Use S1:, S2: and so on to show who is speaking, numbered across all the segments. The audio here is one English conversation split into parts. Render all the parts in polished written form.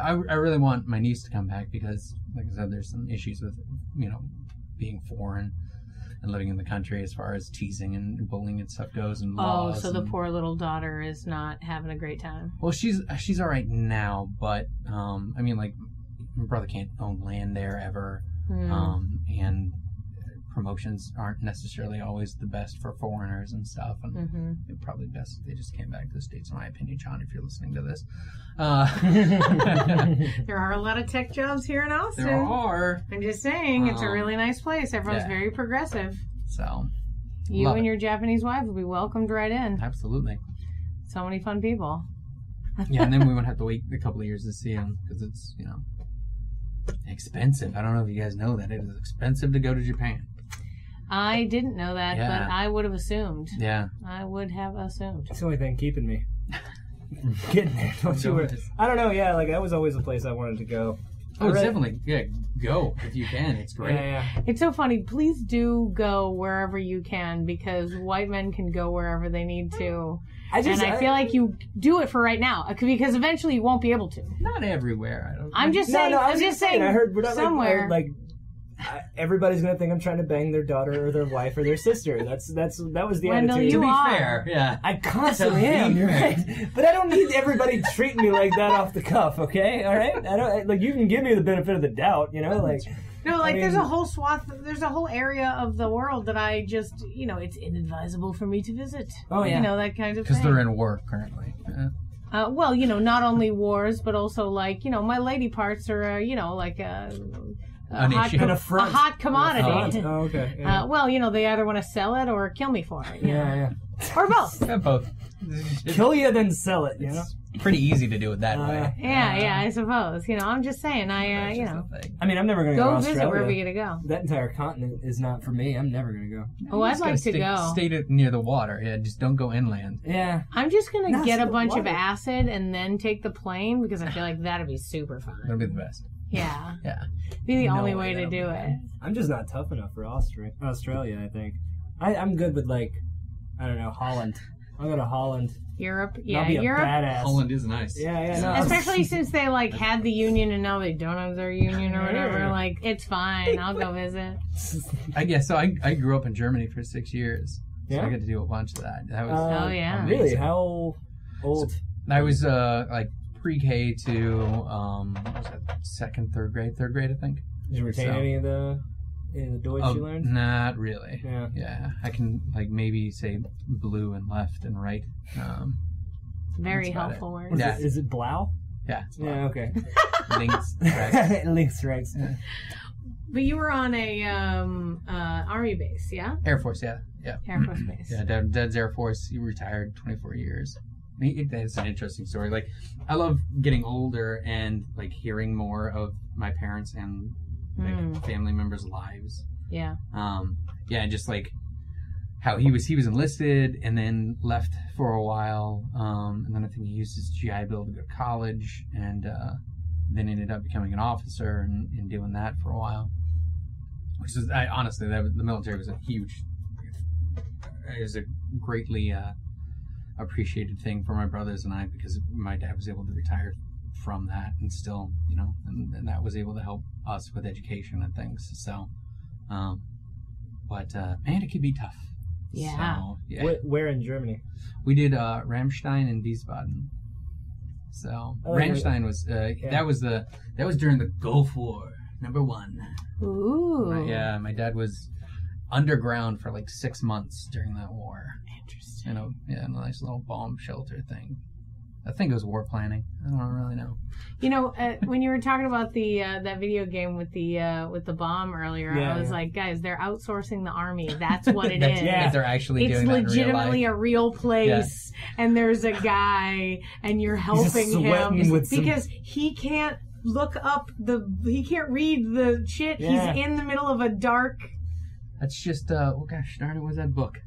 S1: I really want my niece to come back because, like I said, there's some issues with, being foreign and living in the country as far as teasing and bullying and stuff goes and laws.
S2: Oh, so the poor little daughter is not having a great time.
S1: Well, she's all right now, but my brother can't own land there ever, and promotions aren't necessarily always the best for foreigners and stuff, and it's probably best if they just came back to the States, in my opinion, John, if you're listening to this.
S2: There are a lot of tech jobs here in Austin.
S1: There are.
S2: I'm just saying, it's a really nice place. Everyone's very progressive.
S1: So,
S2: you and your Japanese wife will be welcomed right in.
S1: Absolutely.
S2: So many fun people.
S1: Yeah, and then we won't have to wait a couple of years to see them because it's, expensive. I don't know if you guys know that. It is expensive to go to Japan.
S2: I didn't know that, but I would have assumed.
S1: Yeah.
S2: I would have assumed.
S3: It's the only thing keeping me getting there. Don't you worry. I don't know, that was always a place I wanted to go.
S1: Oh, definitely. Yeah, go if you can. It's great.
S3: Yeah.
S2: It's so funny. Please do go wherever you can because white men can go wherever they need to. I feel like you do it for right now because eventually you won't be able to.
S1: Not everywhere.
S2: I'm just saying. I'm just saying.
S3: I heard
S2: somewhere.
S3: Everybody's gonna think I'm trying to bang their daughter or their wife or their sister. That was the attitude.
S1: To be fair, yeah,
S3: I constantly am. You're right, but I don't need everybody treating me like that off the cuff. Okay, all right. I don't you can give me the benefit of the doubt.
S2: There's a whole swath. There's a whole area of the world that I just it's inadvisable for me to visit.
S3: Oh yeah,
S2: that kind of thing.
S1: Because they're in war currently. Yeah.
S2: Not only wars, but also my lady parts are a hot commodity.
S3: Oh, okay. Yeah.
S2: They either want to sell it or kill me for it.
S3: Yeah.
S2: Or both.
S1: Yeah, both.
S3: Kill you, then sell it,
S1: It's pretty easy to do it that way.
S2: Yeah, I suppose. I'm just saying,
S3: I'm never going to go to Australia.
S2: Visit wherever you're going to go.
S3: That entire continent is not for me. I'm never going to go.
S2: Oh, I'd like to go.
S1: Stay near the water. Yeah, just don't go inland.
S3: Yeah.
S2: I'm just going to get a bunch of acid and then take the plane because I feel like that'd be super fun.
S1: That'd be the best.
S2: Yeah.
S1: Yeah.
S2: Be the only way to do it.
S3: I'm just not tough enough for Australia, I think. I'm good with, Holland. I'll go to Holland.
S2: Europe?
S3: Yeah, I'll be
S2: Europe.
S3: A badass.
S1: Holland is nice.
S3: Yeah. No,
S2: especially since they, had the union and now they don't have their union or whatever. It's fine. I'll go visit.
S1: I guess. So I grew up in Germany for 6 years. So I got to do a bunch of that. That was amazing.
S3: Really? How old?
S1: So I was, pre-K to what was that, second, third grade, I think.
S3: Did you retain any of the Deutsch you learned?
S1: Not really.
S3: Yeah.
S1: I can maybe say blue and left and right.
S2: Very helpful word.
S3: Is it blau?
S1: Yeah.
S3: Yeah. Okay.
S1: Links, right.
S3: Links, right. Yeah.
S2: But you were on a army base, yeah?
S1: Air Force, yeah.
S2: Air Force base.
S1: Yeah, Dad's Air Force. He retired 24 years. It's an interesting story. I love getting older and hearing more of my parents and family members' lives.
S2: Yeah.
S1: And just how he was enlisted and then left for a while. And then I think he used his GI Bill to go to college and then ended up becoming an officer and doing that for a while. Which is honestly the military was a greatly appreciated thing for my brothers and I because my dad was able to retire from that and still and that was able to help us with education and things, so but man, it could be tough. So,
S3: where in Germany?
S1: We did Ramstein and Wiesbaden. So Ramstein was that was during the Gulf War #1.
S2: Ooh.
S1: My dad was underground for 6 months during that war.
S2: Interesting.
S1: A nice little bomb shelter thing. I think it was war planning. I don't really know.
S2: When you were talking about the that video game with the bomb earlier, I was like, guys, they're outsourcing the army. That's what it is.
S1: Yeah, they're actually doing that in real life. It's
S2: legitimately a real place, and there's a guy, and you're helping him because he can't look up he can't read the shit. Yeah. He's in the middle of a dark.
S1: That's just gosh darn it, what's that book?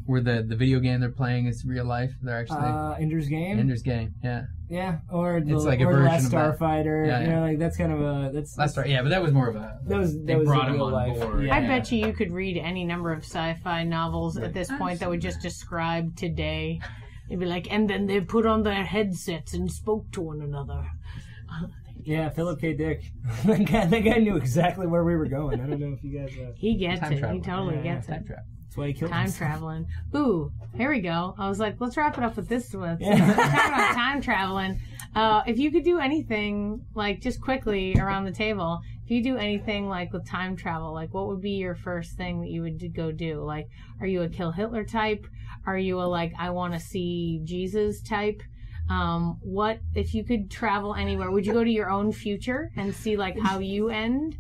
S1: Where the video game they're playing is real life. They're actually
S3: Ender's Game.
S1: Ender's Game, yeah.
S3: Yeah, or
S1: it's a version
S3: Last
S1: of
S3: Starfighter.
S1: Yeah.
S3: That's kind of a
S1: Last Star. Yeah, but that was more of a. They brought him on
S3: life.
S1: board.
S2: Yeah. I bet you could read any number of sci-fi novels at this point that would just describe today. It'd be and then they put on their headsets and spoke to one another.
S3: Yeah, Philip K. Dick. That guy knew exactly where we were going. I don't know if you guys...
S2: He gets it. He totally gets it.
S3: That's why he killed
S2: Time
S3: himself.
S2: traveling. Ooh, here we go. I was like, let's wrap it up with this one. Talking about time traveling. If you could do anything, like, just quickly around the table, if you do anything, like, with time travel, like, what would be your first thing that you would go do? Like, are you a Kill Hitler type? Are you a, like, I want to see Jesus type? What, if you could travel anywhere, would you go to your own future and see, like, how you end?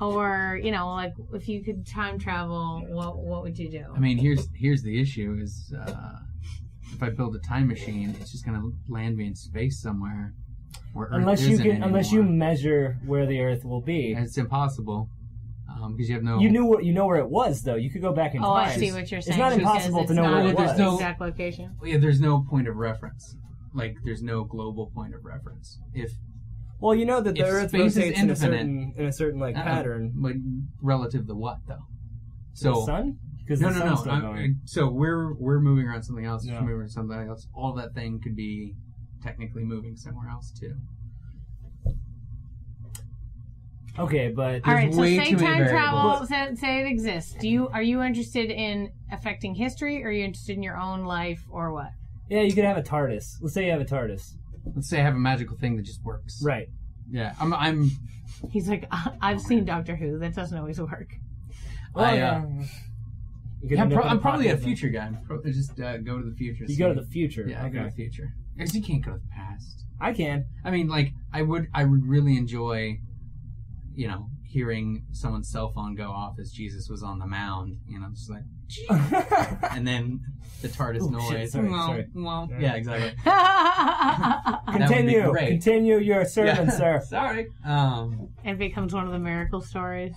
S2: Or, you know, like, if you could time travel, what would you do?
S1: I mean, here's the issue is, if I build a time machine, it's just going to land me in space somewhere where Earth isn't anymore.
S3: Unless you measure where the Earth will be.
S1: And it's impossible. Because you have no...
S3: You know where it was, though. You could go back in time.
S2: Oh, I see what you're saying.
S3: It's not impossible to know where it was.
S1: There's no
S2: exact location.
S1: Yeah, there's no point of reference. Like, there's no global point of reference.
S3: Well, you know that the Earth
S1: space
S3: rotates
S1: is infinite,
S3: in a certain like pattern.
S1: But relative to what, though? So
S3: the sun? Because
S1: no.
S3: Going.
S1: So we're moving around something else. Yeah. We're moving around something else. All that thing could be technically moving somewhere else too.
S3: Okay, but
S2: all right. So say time travel. Say it exists. Are you interested in affecting history, or are you interested in your own life, or what?
S3: Yeah, you could have a TARDIS. Let's say you have a TARDIS.
S1: Let's say I have a magical thing that just works.
S3: Right.
S1: Yeah, I'm.
S2: He's like, I've seen Doctor Who. That doesn't always work.
S1: I'm probably a future guy. Just go to the future.
S3: You go to the future.
S1: Yeah, I go to the future. Because you can't go to the past.
S3: I can.
S1: I mean, like, I would really enjoy, you know, hearing someone's cell phone go off as Jesus was on the mound. You know, just like, and then the TARDIS noise.
S3: Shit, sorry.
S1: Yeah, exactly.
S3: Continue your sermon, sir.
S1: Sorry.
S2: It becomes one of the miracle stories,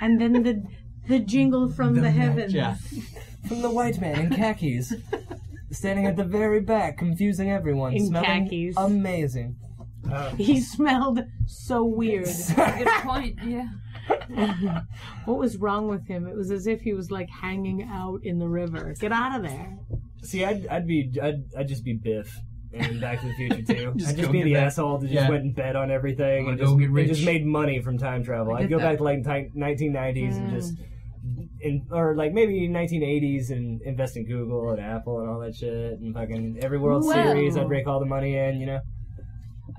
S2: and then the jingle from the heavens.
S1: Yeah.
S3: From the white man in khakis, standing at the very back, confusing everyone.
S2: In
S3: smelling
S2: khakis.
S3: Amazing.
S2: He smelled so weird.
S4: Good point. Yeah.
S2: What was wrong with him? It was as if he was like hanging out in the river. Get out of there.
S3: See, I'd just be Biff in Back to the Future too. I'd just be the asshole that just went and bet on everything and just made money from time travel. I'd go back to like 1990s and just, or like maybe 1980s and invest in Google and Apple and all that shit and fucking every World Series. I'd rake all the money in, you know.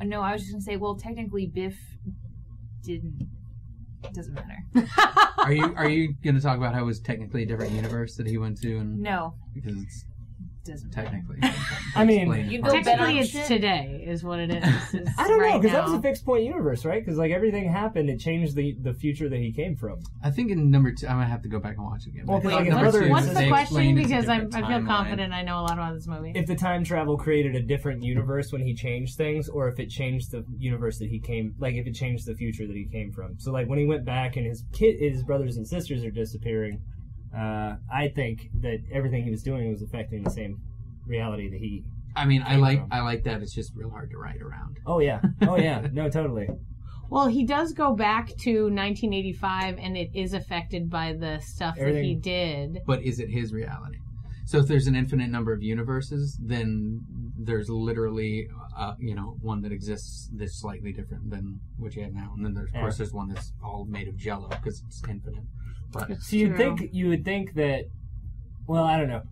S4: No, I was just gonna say. Well, technically, Biff didn't. It doesn't matter.
S1: Are you gonna talk about how it was technically a different universe that he went to? And
S4: no,
S1: because it's
S4: doesn't
S1: technically.
S3: I mean,
S2: technically it's today is what it is.
S3: I don't know, because that was a fixed point universe, right? Because like everything happened, it changed the future that he came from.
S1: I think in number 2, I'm gonna have to go back and watch it again.
S3: Well,
S2: what's the question? Because I feel confident I know a lot about this movie.
S3: If the time travel created a different universe when he changed things, or if it changed the universe that he came, like if it changed the future that he came from. So like when he went back and his brothers and sisters are disappearing. I think that everything he was doing was affecting the same reality that he.
S1: I mean, I like that. It's just real hard to write around.
S3: Oh yeah, no, totally.
S2: Well, he does go back to 1985, and it is affected by the stuff that he did.
S1: But is it his reality? So if there's an infinite number of universes, then there's literally, one that exists that's slightly different than what you have now, and then of course there's one that's all made of Jello because it's infinite. But
S3: so you would think that, well, I don't know.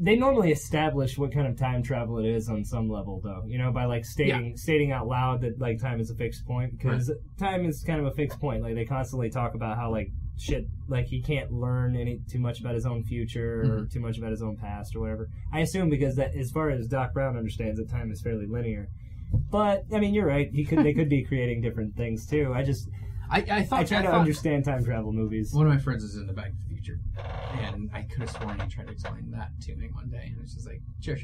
S3: They normally establish what kind of time travel it is on some level, though. You know, by like stating out loud that like time is a fixed point, because time is kind of a fixed point. Like they constantly talk about how like shit, like he can't learn too much about his own future or too much about his own past or whatever. I assume because that, as far as Doc Brown understands, that time is fairly linear. But I mean, you're right. They could be creating different things too. I try to understand time travel movies.
S1: One of my friends was in the Back to the Future, and I could have sworn he tried to explain that to me one day, and it was just like, sure.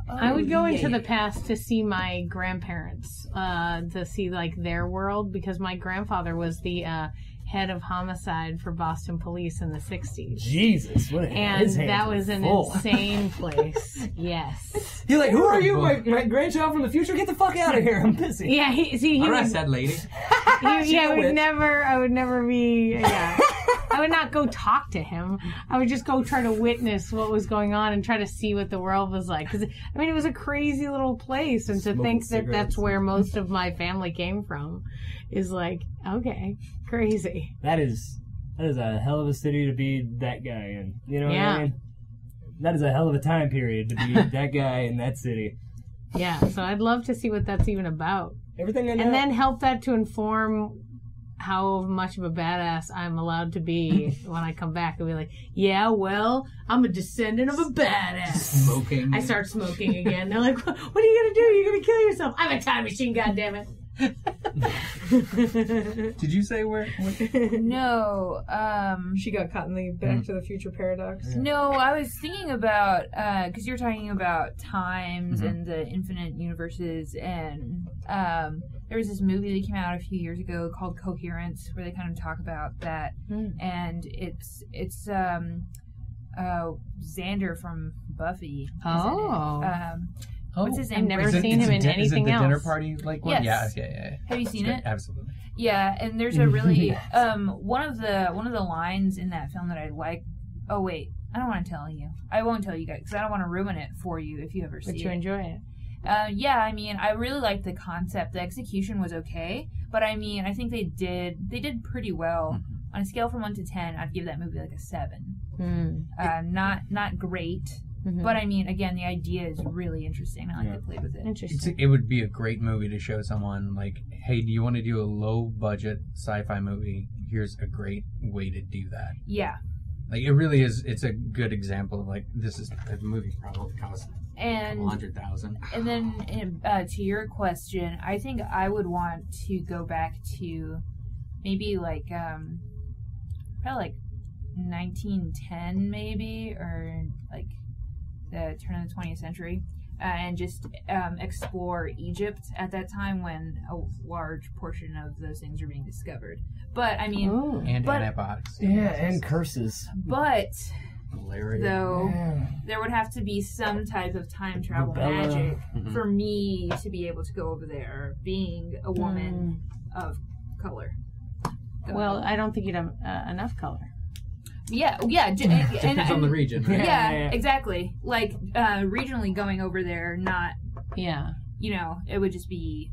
S2: I would go into the past to see my grandparents, to see like their world, because my grandfather was the head of homicide for Boston police in the 60s.
S3: Jesus,
S2: and that was an insane place. Yes.
S3: You're like, who are you, my grandchild from the future? Get the fuck out of here! I'm busy.
S2: Yeah, he
S1: arrest that lady.
S2: I would never be. Yeah. I would not go talk to him. I would just go try to witness what was going on and try to see what the world was like. Because, I mean, it was a crazy little place. And to think that that's where most of my family came from is like, okay, crazy.
S3: That is a hell of a city to be that guy in. You know what I mean? That is a hell of a time period to be that guy in that city.
S2: Yeah, so I'd love to see what that's even about.
S3: Everything I know.
S2: And then help that to inform how much of a badass I'm allowed to be when I come back and be like, yeah, well, I'm a descendant of a badass.
S1: Smoking.
S2: I start smoking again. They're like, what are you going to do? You're going to kill yourself. I'm a time machine, goddammit.
S1: Did you say where?
S4: No.
S2: She got caught in the Back to the Future paradox.
S4: No, I was thinking about, because you're talking about times and the infinite universes, and there was this movie that came out a few years ago called Coherence, where they kind of talk about that, and it's Xander from Buffy. What's his name?
S2: I've never seen him in anything else.
S1: Is it the dinner party like one?
S4: Yes.
S1: Yeah.
S4: Have you seen it?
S1: Absolutely.
S4: Yeah, and there's a really one of the lines in that film that I like. Oh wait, I don't want to tell you. I won't tell you guys because I don't want to ruin it for you if you ever see it.
S2: But you enjoy it.
S4: Yeah, I mean, I really liked the concept. The execution was okay, but I mean, I think they did pretty well. On a scale from 1 to 10, I'd give that movie like a 7. Not great. But I mean, again, the idea is really interesting. I like to play with it.
S2: Interesting.
S1: It would be a great movie to show someone like, hey, do you want to do a low budget sci-fi movie? Here's a great way to do that.
S4: Yeah.
S1: Like it really is. It's a good example of like this is a movie probably cost $100,000.
S4: And then to your question, I think I would want to go back to maybe like probably like 1910 maybe, or like the turn of the 20th century, and just explore Egypt at that time when a large portion of those things are being discovered. But I mean,
S1: and antibiotics.
S3: Yeah, and curses.
S4: But
S1: malaria.
S4: Though there would have to be some type of time travel magic for me to be able to go over there, being a woman of color.
S2: Well, I don't think you'd have enough color.
S4: Yeah.
S1: Depends on the region. Right?
S4: Yeah, exactly. Like regionally going over there, not.
S2: Yeah.
S4: You know, it would just be.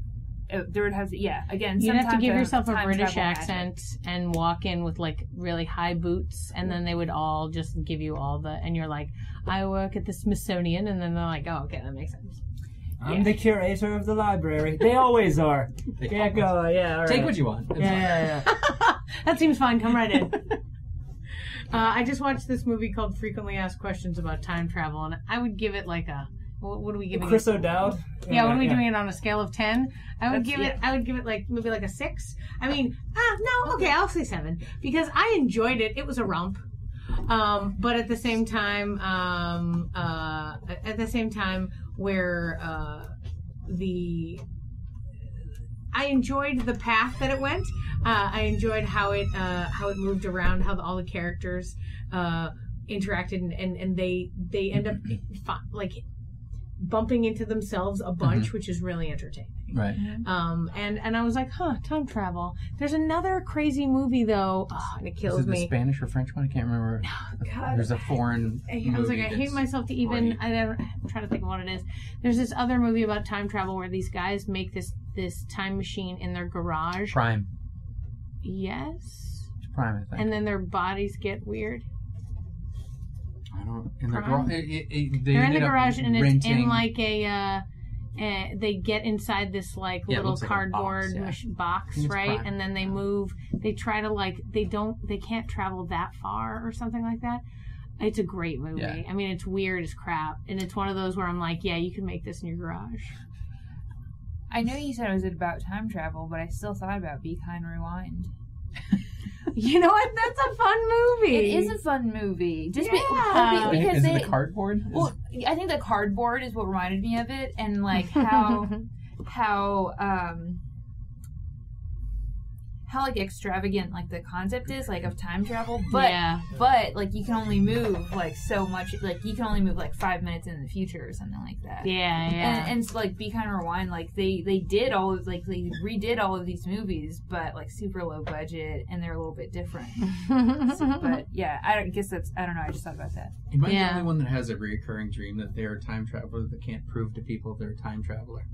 S4: There would have to. Yeah. Again,
S2: you'd have to give yourself a British accent and walk in with like really high boots, and then they would all just give you all the. And you're like, I work at the Smithsonian, and then they're like, oh, okay, that makes sense.
S3: I'm the curator of the library. They always are. Yeah, go. Yeah, all right.
S1: Take what you want.
S3: Yeah.
S2: That seems fine. Come right in. I just watched this movie called Frequently Asked Questions about time travel, and I would give it like a. What are we giving?
S3: Chris O'Dowd.
S2: Yeah, what are we doing it on a scale of 10? I would give it like maybe like a 6. I mean, no, okay, I'll say 7 because I enjoyed it. It was a romp. But at the same time, where I enjoyed the path that it went. I enjoyed how it moved around, how all the characters interacted, and they end up like bumping into themselves a bunch, which is really entertaining.
S1: Right.
S2: And I was like, time travel. There's another crazy movie though, and it kills me.
S1: Is it the Spanish or French one? I can't remember.
S2: Oh, God.
S1: There's a foreign movie.
S2: I was like, I hate myself to even. I'm trying to think of what it is. There's this other movie about time travel where these guys make this time machine in their garage.
S1: Prime.
S2: Yes.
S1: It's Prime, I think.
S2: And then their bodies get weird.
S1: I don't. In the garage.
S2: They're in the garage, and it's in like a. They get inside this like little cardboard box, right? And then they move. They try to like they can't travel that far or something like that. It's a great movie. Yeah. I mean, it's weird as crap, and it's one of those where I'm like, yeah, you can make this in your garage.
S4: I know you said it was about time travel, but I still thought about Be Kind, Rewind.
S2: You know what? That's a fun movie.
S4: It is a fun movie. Just
S1: because is it the cardboard?
S4: Well, I think the cardboard is what reminded me of it, and like how how like extravagant like the concept is like of time travel, but like you can only move like so much, like you can only move like 5 minutes in the future or something like that. And so, like Be Kind Rewind, like they did all of, like they redid all of these movies, but like super low budget, and they're a little bit different. But yeah, I guess that's, I don't know, I just thought about that.
S1: Am I the only one that has a recurring dream that they're a time traveler that can't prove to people they're a time traveler?